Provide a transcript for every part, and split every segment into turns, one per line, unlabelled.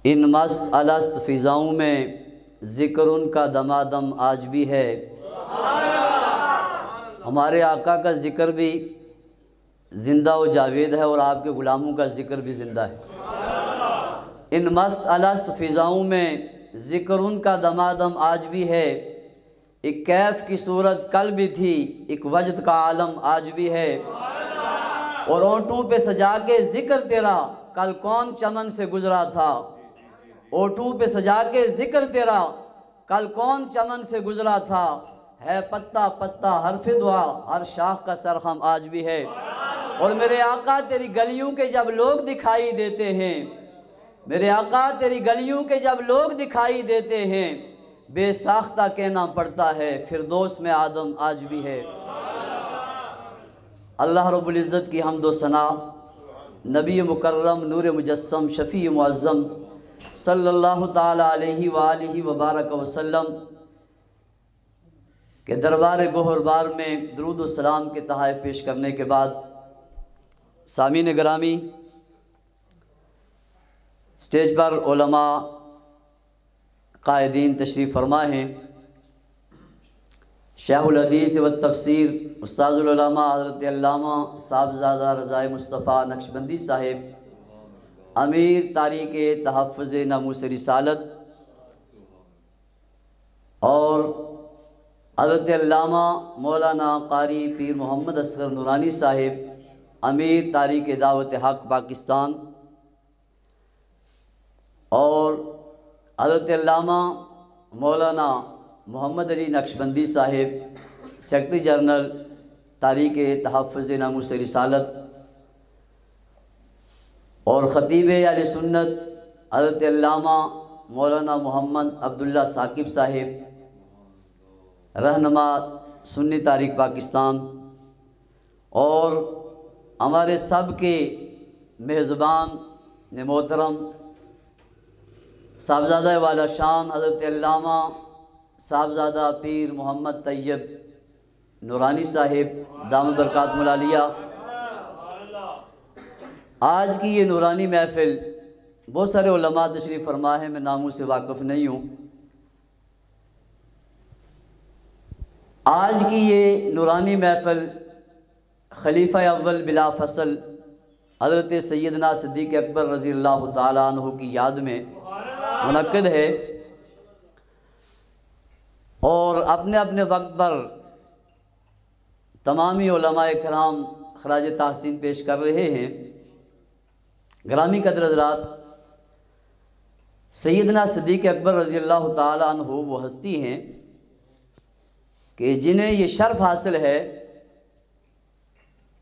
ان مست الست فضاؤں میں ذکر ان کا دمادم آج بھی ہے۔ ہمارے آقا کا ذکر بھی زندہ و جاوید ہے اور آپ کے غلاموں کا ذکر بھی زندہ ہے۔ ان مست الست فضاؤں میں ذکر ان کا دمادم آج بھی ہے۔ ایک کیف کی صورت کل بھی تھی، ایک وجد کا عالم آج بھی ہے۔ اور اونٹوں پہ سجا کے ذکر تیرا کل کون چمن سے گزرا تھا۔ اونٹوں پہ سجا کے ذکر تیرا کل کون چمن سے گزرا تھا۔ ہے پتا پتا حرف دعا ہر شاخ کا سرخم آج بھی ہے۔ اور میرے آقا تیری گلیوں کے جب لوگ دکھائی دیتے ہیں، میرے آقا تیری گلیوں کے جب لوگ دکھائی دیتے ہیں، بے ساختہ کہنا پڑتا ہے فردوس میں آدم آج بھی ہے۔ اللہ رب العزت کی حمد و ثنا، نبی مکرم نور مجسم شفیع معظم صلی اللہ تعالی علیہ وآلہ وبارک وسلم کے دربار گوہر بار میں درود و سلام کے تحائف پیش کرنے کے بعد، سامعین گرامی، سٹیج پر علماء قائدین تشریف فرما ہیں۔ شیخ الحدیث والتفسیر استاذ العلماء حضرت علامہ صاحبزادہ رضائے مصطفیٰ نقشبندی صاحب، امیر تاریخ تحفظ ناموس رسالت، اور حضرت علامہ مولانا قاری پیر محمد اصغر نورانی صاحب، امیر تاریخ دعوت حق پاکستان، اور حضرت علامہ مولانا محمد علی نقشبندی صاحب، سیکرٹری جنرل تاریخ تحفظ ناموس رسالت، اور خطیب اہل سنت حضرت علامہ مولانا محمد عبداللہ ثاقب صاحب، رہنما سنی تاریخ پاکستان، اور ہمارے سب کے میزبان محترم صاحبزادہ والا شان حضرت علامہ صاحبزادہ پیر محمد طیب نورانی صاحب دامت برکاتہم العالیہ۔ آج کی یہ نورانی محفل، بہت سارے علماء تشریف فرما ہیں، میں ناموں سے واقف نہیں ہوں۔ آج کی یہ نورانی محفل خلیفہ اول بلا فصل حضرت سیدنا صدیق اکبر رضی اللہ تعالیٰ عنہ کی یاد میں منعقد ہے، اور اپنے اپنے وقت پر تمامی علماء کرام خراج تحسین پیش کر رہے ہیں۔ گرامی قدر حضرات، سیدنا صدیق اکبر رضی اللہ تعالیٰ عنہ وہ ہستی ہیں کہ جنہیں یہ شرف حاصل ہے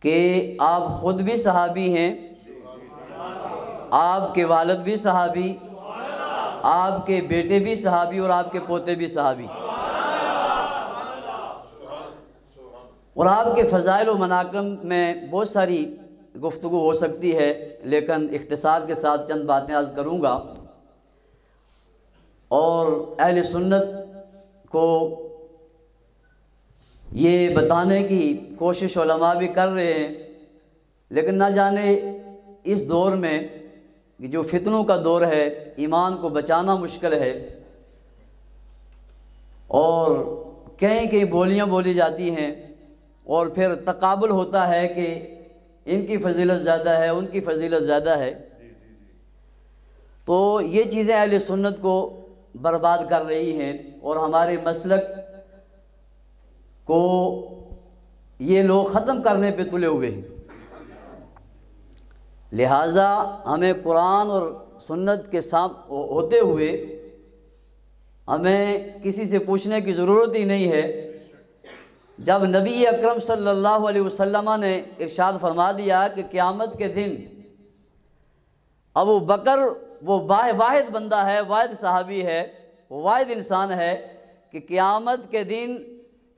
کہ آپ خود بھی صحابی ہیں، آپ کے والد بھی صحابی، آپ کے بیٹے بھی صحابی، اور آپ کے پوتے بھی صحابی، اور آپ کے فضائل و مناقب میں بہت ساری گفتگو ہو سکتی ہے، لیکن اختصار کے ساتھ چند باتیں عرض کروں گا۔ اور اہل سنت کو یہ بتانے کی کوشش علماء بھی کر رہے ہیں، لیکن نہ جانے اس دور میں جو فتنوں کا دور ہے، ایمان کو بچانا مشکل ہے، اور کہیں کہیں بولیاں بولی جاتی ہیں، اور پھر تقابل ہوتا ہے کہ ان کی فضیلت زیادہ ہے، ان کی فضیلت زیادہ ہے، تو یہ چیزیں اہل سنت کو برباد کر رہی ہیں، اور ہمارے مسلک کو یہ لوگ ختم کرنے پہ تلے ہوئے ہیں۔ لہٰذا ہمیں قرآن اور سنت کے ساتھ ہوتے ہوئے ہمیں کسی سے پوچھنے کی ضرورت ہی نہیں ہے۔ جب نبی اکرم صلی اللہ علیہ وسلم نے ارشاد فرما دیا کہ قیامت کے دن ابو بکر وہ واحد بندہ ہے، واحد صحابی ہے، وہ واحد انسان ہے کہ قیامت کے دن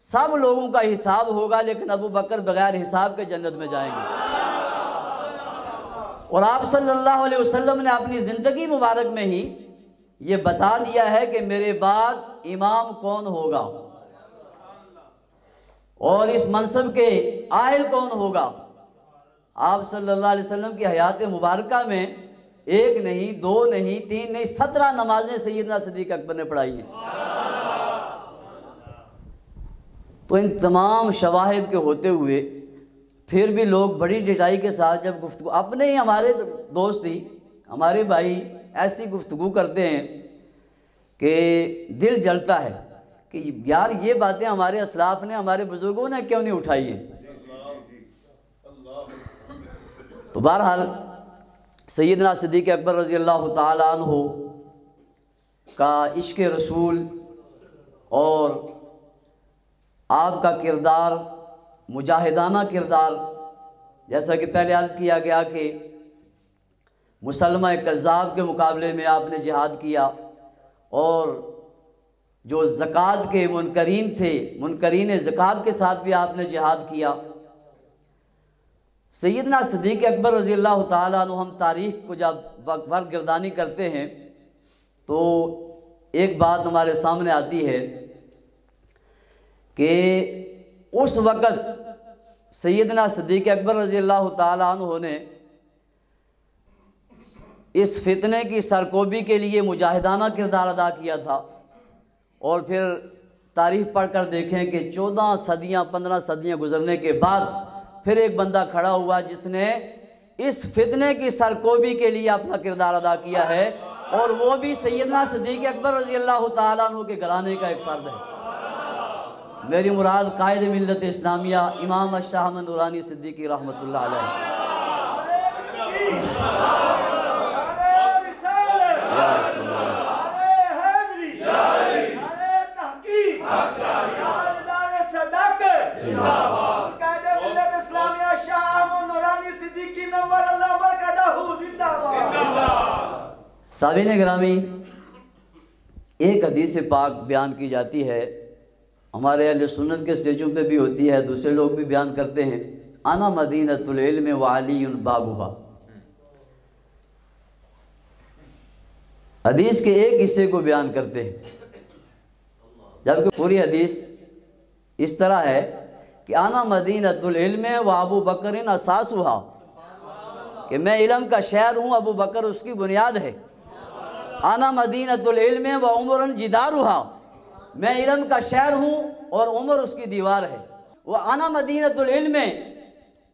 سب لوگوں کا حساب ہوگا، لیکن ابو بکر بغیر حساب کے جنت میں جائیں گے۔ اور آپ صلی اللہ علیہ وسلم نے اپنی زندگی مبارک میں ہی یہ بتا دیا ہے کہ میرے بعد امام کون ہوگا اور اس منصب کے عائل کون ہوگا۔ آپ صلی اللہ علیہ وسلم کی حیات مبارکہ میں ایک نہیں، دو نہیں، تین نہیں، 17 نمازیں سیدنا صدیق اکبر نے پڑھائی ہیں۔ تو ان تمام شواہد کے ہوتے ہوئے پھر بھی لوگ بڑی ڈٹائی کے ساتھ جب گفتگو، اپنے ہی ہمارے دوست ہی، ہمارے بھائی ایسی گفتگو کرتے ہیں کہ دل جلتا ہے کہ یار یہ باتیں ہمارے اسلاف نے، ہمارے بزرگوں نے کیوں نہیں اٹھائی ہیں۔ تو بہرحال سیدنا صدیق اکبر رضی اللہ تعالیٰ عنہ کا عشق رسول اور آپ کا کردار، مجاہدانہ کردار، جیسا کہ پہلے عرض کیا گیا کہ مسلمہ کذاب کے مقابلے میں آپ نے جہاد کیا، اور جو زکوٰۃ کے منکرین تھے، منکرین زکوٰۃ کے ساتھ بھی آپ نے جہاد کیا۔ سیدنا صدیق اکبر رضی اللہ تعالیٰ عنہ، ہم تاریخ کو جب ورق گردانی کرتے ہیں تو ایک بات ہمارے سامنے آتی ہے کہ اس وقت سیدنا صدیق اکبر رضی اللہ تعالیٰ عنہ نے اس فتنے کی سرکوبی کے لیے مجاہدانہ کردار ادا کیا تھا، اور پھر تاریخ پڑھ کر دیکھیں کہ 14 صدیاں 15 صدیاں گزرنے کے بعد پھر ایک بندہ کھڑا ہوا جس نے اس فتنے کی سرکوبی کے لیے اپنا کردار ادا کیا ہے، اور وہ بھی سیدنا صدیق اکبر رضی اللہ تعالیٰ عنہ کے گھرانے کا ایک فرد ہے۔ میری مراد قائد ملت اسلامیہ امام شاہ احمد نورانی صدیقی رحمۃ اللہ علیہ۔ سامعین گرامی، ایک حدیث پاک بیان کی جاتی ہے، ہمارے اہل سنت کے اسٹیجوں پہ بھی ہوتی ہے، دوسرے لوگ بھی بیان کرتے ہیں، انا مدینۃ العلم وعلی بابھا۔ حدیث کے ایک حصے کو بیان کرتے ہیں، جبکہ پوری حدیث اس طرح ہے کہ انا مدینۃ العلم وابو بکر اساسھا، کہ میں علم کا شہر ہوں، ابو بکر اس کی بنیاد ہے۔ انا مدینۃ العلم وعمر جدارھا، میں علم کا شہر ہوں اور عمر اس کی دیوار ہے۔ وانا مدینۃ العلم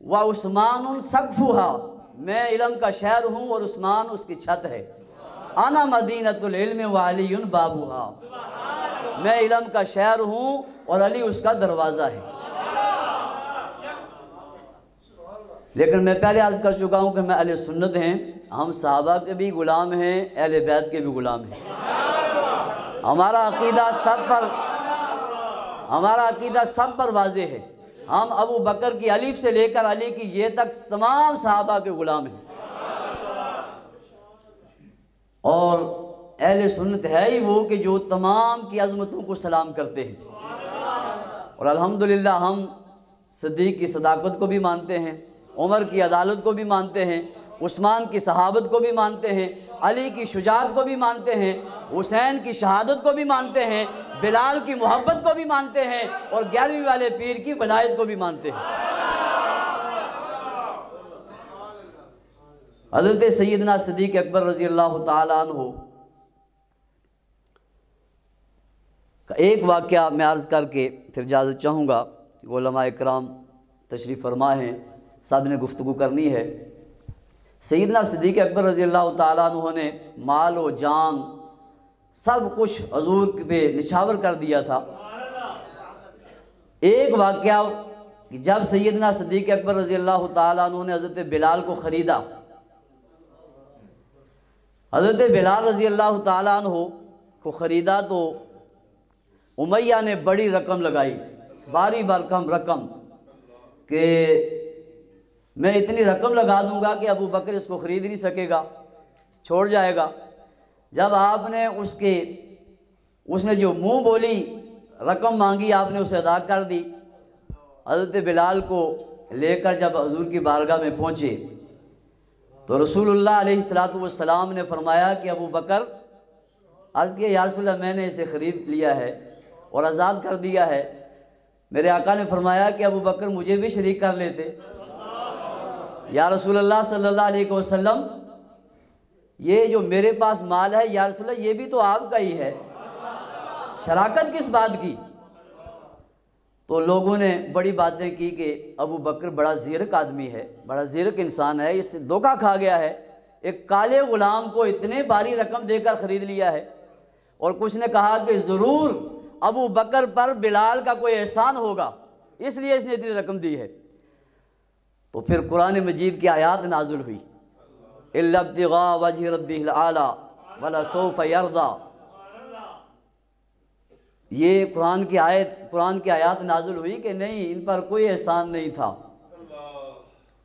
وعثمان سقفھا، میں علم کا شہر ہوں اور عثمان اس کی چھت ہے۔ انا مدینۃ العلم وعلی بابھا، میں علم کا شہر ہوں اور علی اس کا دروازہ ہے۔ لیکن میں پہلے عرض کر چکا ہوں کہ میں اہل سنت ہیں، ہم صحابہ کے بھی غلام ہیں، اہل بیت کے بھی غلام ہیں۔ ہمارا عقیدہ سب پر واضح ہے، ہم ابو بکر کی الف سے لے کر علی کی یہ تک تمام صحابہ کے غلام ہیں، اور اہل سنت ہے ہی وہ کہ جو تمام کی عظمتوں کو سلام کرتے ہیں، اور الحمدللہ ہم صدیق کی صداقت کو بھی مانتے ہیں، عمر کی عدالت کو بھی مانتے ہیں، عثمان کی صحابت کو بھی مانتے ہیں، علی کی شجاعت کو بھی مانتے ہیں، حسین کی شہادت کو بھی مانتے ہیں، بلال کی محبت کو بھی مانتے ہیں، اور 11ویں والے پیر کی ولایت کو بھی مانتے ہیں۔ حضرت سیدنا صدیق اکبر رضی اللہ تعالیٰ عنہ کا ایک واقعہ میں عرض کر کے پھر اجازت چاہوں گا، علماء اکرام تشریف فرما ہیں، سب نے گفتگو کرنی ہے۔ سیدنا صدیق اکبر رضی اللہ تعالیٰ عنہ نے مال و جان سب کچھ حضور پہ نچھاور کر دیا تھا۔ ایک واقعہ کہ جب سیدنا صدیق اکبر رضی اللہ تعالیٰ عنہ نے حضرت بلال کو خریدا، حضرت بلال رضی اللہ تعالیٰ عنہ کو خریدا تو امیہ نے بڑی رقم لگائی، باری رقم کہ میں اتنی رقم لگا دوں گا کہ ابو بکر اس کو خرید نہیں سکے گا، چھوڑ جائے گا۔ جب آپ نے اس نے جو منہ بولی رقم مانگی، آپ نے اسے ادا کر دی۔ حضرت بلال کو لے کر جب حضور کی بارگاہ میں پہنچے تو رسول اللہ علیہ السلام نے فرمایا کہ ابو بکر، عرض کیا یا رسول اللہ میں نے اسے خرید لیا ہے اور آزاد کر دیا ہے۔ میرے آقا نے فرمایا کہ ابو بکر مجھے بھی شریک کر لیتے۔ یا رسول اللہ صلی اللہ علیہ وسلم یہ جو میرے پاس مال ہے یا رسول اللہ یہ بھی تو آپ کا ہی ہے، شراکت کس بات کی؟ تو لوگوں نے بڑی باتیں کی کہ ابو بکر بڑا زیرک آدمی ہے، بڑا زیرک انسان ہے، اس سے دھوکہ کھا گیا ہے، ایک کالے غلام کو اتنے باری رقم دے کر خرید لیا ہے۔ اور کچھ نے کہا کہ ضرور ابو بکر پر بلال کا کوئی احسان ہوگا، اس لیے اس نے اتنی رقم دی ہے۔ تو پھر قرآن مجید کی آیات نازل ہوئی، الا ابتغاء وجہ ربہ الاعلی ولسوف یرضی۔ یہ قرآن کی آیات نازل ہوئی کہ نہیں، ان پر کوئی احسان نہیں تھا،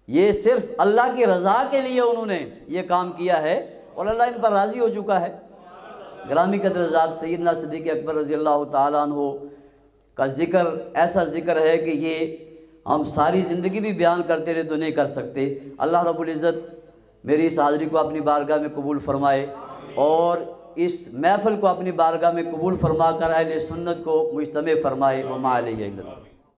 یہ صرف اللہ کی رضا کے لیے انہوں نے یہ کام کیا ہے اور اللہ ان پر راضی ہو چکا ہے۔ گرامی قدر ذات سیدنا صدیق اکبر رضی اللہ تعالیٰ عنہ کا ذکر ایسا ذکر ہے کہ یہ ہم ساری زندگی بھی بیان کرتے رہے تو نہیں کر سکتے۔ اللہ رب العزت میری اس حاضری کو اپنی بارگاہ میں قبول فرمائے اور اس محفل کو اپنی بارگاہ میں قبول فرما کر اہل سنت کو مجتمع فرمائے۔ وما علیہ الا اللہ۔